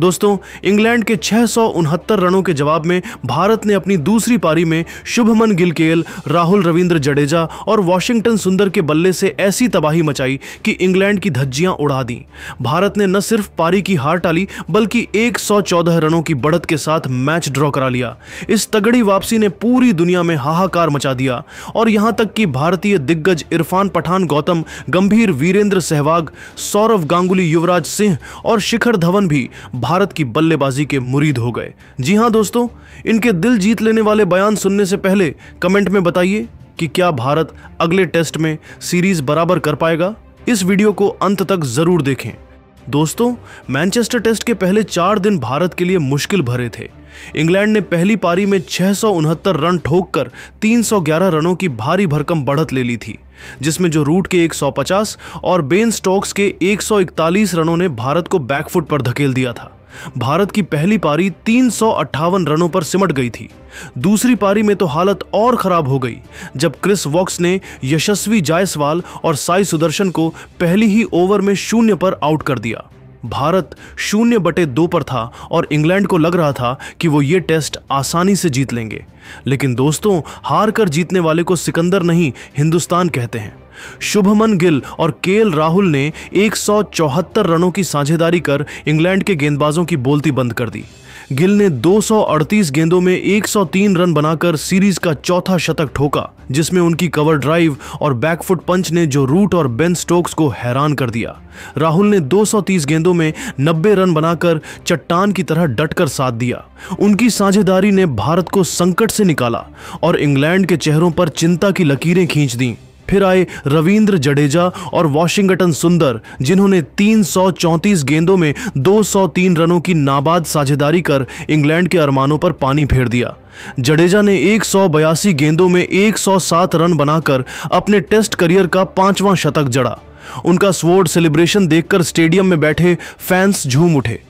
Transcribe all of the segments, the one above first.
दोस्तों, इंग्लैंड के 669 रनों के जवाब में भारत ने अपनी दूसरी पारी में शुभमन गिल, राहुल रविंद्र जडेजा और वॉशिंगटन सुंदर के बल्ले से ऐसी तबाही मचाई कि इंग्लैंड की धज्जियां उड़ा दी। भारत ने न सिर्फ पारी की हार टाली बल्कि 114 रनों की बढ़त के साथ मैच ड्रॉ करा लिया। इस तगड़ी वापसी ने पूरी दुनिया में हाहाकार मचा दिया और यहां तक कि भारतीय दिग्गज इरफान पठान, गौतम गंभीर, वीरेंद्र सहवाग, सौरव गांगुली, युवराज सिंह और शिखर धवन भी भारत की बल्लेबाजी के मुरीद हो गए। जी हां दोस्तों, इनके दिल जीत लेने वाले बयान सुनने से पहले कमेंट में बताइए कि क्या भारत अगले टेस्ट में सीरीज बराबर कर पाएगा। इस वीडियो को अंत तक जरूर देखें। दोस्तों, मैनचेस्टर टेस्ट के पहले 4 दिन भारत के लिए मुश्किल भरे थे। इंग्लैंड ने पहली पारी में 669 रन ठोककर 311 रनों की भारी भरकम बढ़त ले ली थी, जिसमें जो रूट के 150 और बेन स्टोक्स के 141 रनों ने भारत को बैकफुट पर धकेल दिया था। भारत की पहली पारी 358 रनों पर सिमट गई थी। दूसरी पारी में तो हालत और खराब हो गई जब क्रिस वॉक्स ने यशस्वी जायसवाल और साई सुदर्शन को पहली ही ओवर में 0 पर आउट कर दिया। भारत 0/2 पर था और इंग्लैंड को लग रहा था कि वो ये टेस्ट आसानी से जीत लेंगे। लेकिन दोस्तों, हार कर जीतने वाले को सिकंदर नहीं, हिंदुस्तान कहते हैं। शुभमन गिल और राहुल ने 174 रनों की साझेदारी कर इंग्लैंड के गेंदबाजों की बोलती बंद कर दी। गिल ने 238 गेंदों में 103 रन बनाकर सीरीज का चौथा शतक ठोका, जिसमें उनकी कवर ड्राइव और बैकफुट पंच ने जो रूट और बेन स्टोक्स को हैरान कर दिया। राहुल ने 230 गेंदों में 90 रन बनाकर चट्टान की तरह डटकर साथ दिया। उनकी साझेदारी ने भारत को संकट से निकाला और इंग्लैंड के चेहरों पर चिंता की लकीरें खींच दी। फिर आए रविंद्र जडेजा और वॉशिंगटन सुंदर, जिन्होंने 334 गेंदों में 203 रनों की नाबाद साझेदारी कर इंग्लैंड के अरमानों पर पानी फेर दिया। जडेजा ने 182 गेंदों में 107 रन बनाकर अपने टेस्ट करियर का 5वां शतक जड़ा। उनका स्वॉर्ड सेलिब्रेशन देखकर स्टेडियम में बैठे फैंस झूम उठे।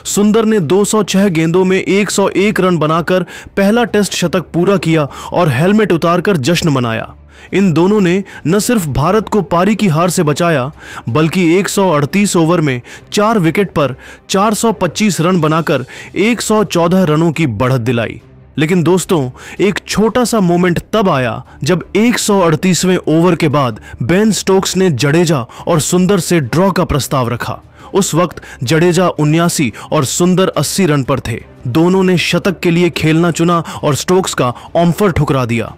सुंदर ने 206 गेंदों में 101 रन बनाकर पहला टेस्ट शतक पूरा किया और हेलमेट उतारकर जश्न मनाया। इन दोनों ने न सिर्फ भारत को पारी की हार से बचाया बल्कि 138 ओवर में 4 विकेट पर 425 रन बनाकर 114 रनों की बढ़त दिलाई। लेकिन दोस्तों, एक छोटा सा मोमेंट तब आया जब 138वें ओवर के बाद बेन स्टोक्स ने जडेजा और सुंदर से ड्रॉ का प्रस्ताव रखा। उस वक्त जडेजा 79 और सुंदर 80 रन पर थे। दोनों ने शतक के लिए खेलना चुना और स्टोक्स का ऑफर ठुकरा दिया।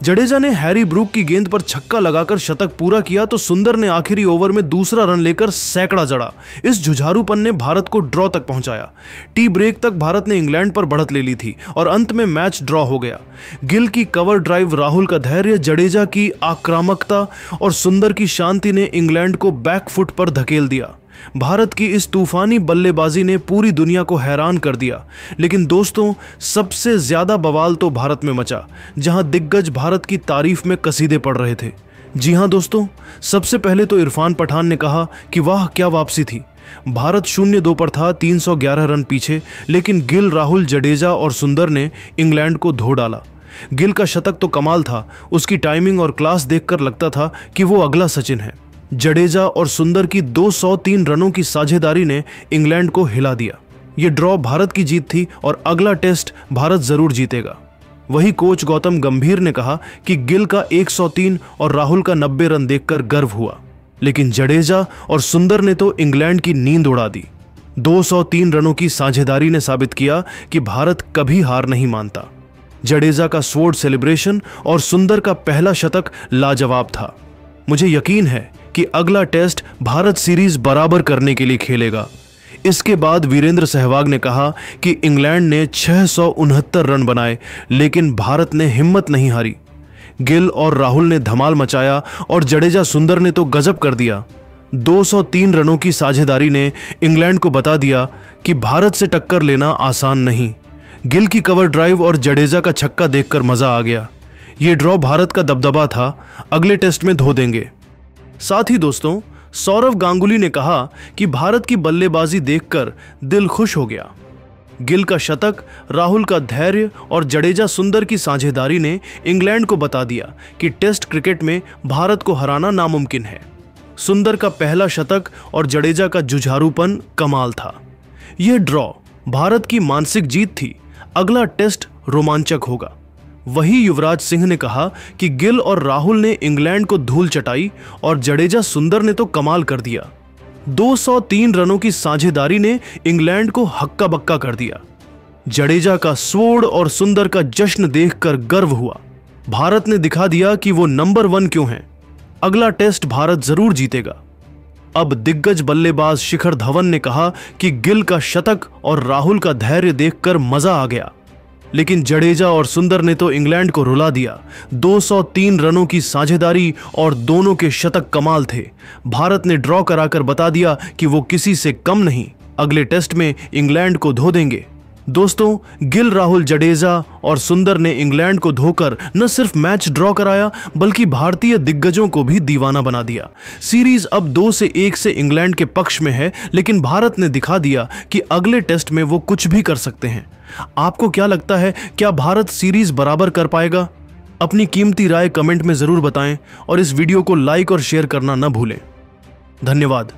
जडेजा ने हैरी ब्रूक की गेंद पर छक्का लगाकर शतक पूरा किया तो सुंदर ने आखिरी ओवर में दूसरा रन लेकर सैकड़ा जड़ा। इस जुझारूपन ने भारत को ड्रॉ तक पहुंचाया। टी ब्रेक तक भारत ने इंग्लैंड पर बढ़त ले ली थी और अंत में मैच ड्रॉ हो गया। गिल की कवर ड्राइव, राहुल का धैर्य, जडेजा की आक्रामकता और सुंदर की शांति ने इंग्लैंड को बैकफुट पर धकेल दिया। भारत की इस तूफानी बल्लेबाजी ने पूरी दुनिया को हैरान कर दिया। लेकिन दोस्तों, सबसे ज्यादा बवाल तो भारत में मचा, जहां दिग्गज भारत की तारीफ में कसीदे पढ़ रहे थे। जी हां दोस्तों, सबसे पहले तो इरफान पठान ने कहा कि वाह क्या वापसी थी। भारत 0-2 पर था, 311 रन पीछे, लेकिन गिल, राहुल, जडेजा और सुंदर ने इंग्लैंड को धो डाला। गिल का शतक तो कमाल था। उसकी टाइमिंग और क्लास देखकर लगता था कि वो अगला सचिन है। जडेजा और सुंदर की 203 रनों की साझेदारी ने इंग्लैंड को हिला दिया। ये ड्रॉ भारत की जीत थी और अगला टेस्ट भारत जरूर जीतेगा। वही कोच गौतम गंभीर ने कहा कि गिल का 103 और राहुल का 90 रन देखकर गर्व हुआ, लेकिन जडेजा और सुंदर ने तो इंग्लैंड की नींद उड़ा दी। 203 रनों की साझेदारी ने साबित किया कि भारत कभी हार नहीं मानता। जडेजा का स्वॉर्ड सेलिब्रेशन और सुंदर का पहला शतक लाजवाब था। मुझे यकीन है कि अगला टेस्ट भारत सीरीज बराबर करने के लिए खेलेगा। इसके बाद वीरेंद्र सहवाग ने कहा कि इंग्लैंड ने 669 रन बनाए, लेकिन भारत ने हिम्मत नहीं हारी। गिल और राहुल ने धमाल मचाया और जडेजा, सुंदर ने तो गजब कर दिया। 203 रनों की साझेदारी ने इंग्लैंड को बता दिया कि भारत से टक्कर लेना आसान नहीं। गिल की कवर ड्राइव और जडेजा का छक्का देखकर मजा आ गया। ये ड्रॉ भारत का दबदबा था, अगले टेस्ट में धो देंगे। साथ ही दोस्तों, सौरव गांगुली ने कहा कि भारत की बल्लेबाजी देखकर दिल खुश हो गया। गिल का शतक, राहुल का धैर्य और जडेजा, सुंदर की साझेदारी ने इंग्लैंड को बता दिया कि टेस्ट क्रिकेट में भारत को हराना नामुमकिन है। सुंदर का पहला शतक और जडेजा का जुझारूपन कमाल था। यह ड्रॉ भारत की मानसिक जीत थी। अगला टेस्ट रोमांचक होगा। वही युवराज सिंह ने कहा कि गिल और राहुल ने इंग्लैंड को धूल चटाई और जडेजा सुंदर ने तो कमाल कर दिया। 203 रनों की साझेदारी ने इंग्लैंड को हक्का बक्का कर दिया। जडेजा का स्वोड़ और सुंदर का जश्न देखकर गर्व हुआ। भारत ने दिखा दिया कि वो नंबर 1 क्यों है। अगला टेस्ट भारत जरूर जीतेगा। अब दिग्गज बल्लेबाज शिखर धवन ने कहा कि गिल का शतक और राहुल का धैर्य देखकर मजा आ गया। लेकिन जडेजा और सुंदर ने तो इंग्लैंड को रुला दिया। 203 रनों की साझेदारी और दोनों के शतक कमाल थे। भारत ने ड्रॉ कराकर बता दिया कि वो किसी से कम नहीं। अगले टेस्ट में इंग्लैंड को धो देंगे। दोस्तों, गिल, राहुल, जडेजा और सुंदर ने इंग्लैंड को धोकर न सिर्फ मैच ड्रॉ कराया बल्कि भारतीय दिग्गजों को भी दीवाना बना दिया। सीरीज अब 2-1 से इंग्लैंड के पक्ष में है, लेकिन भारत ने दिखा दिया कि अगले टेस्ट में वो कुछ भी कर सकते हैं। आपको क्या लगता है, क्या भारत सीरीज बराबर कर पाएगा? अपनी कीमती राय कमेंट में जरूर बताएं और इस वीडियो को लाइक और शेयर करना न भूलें। धन्यवाद।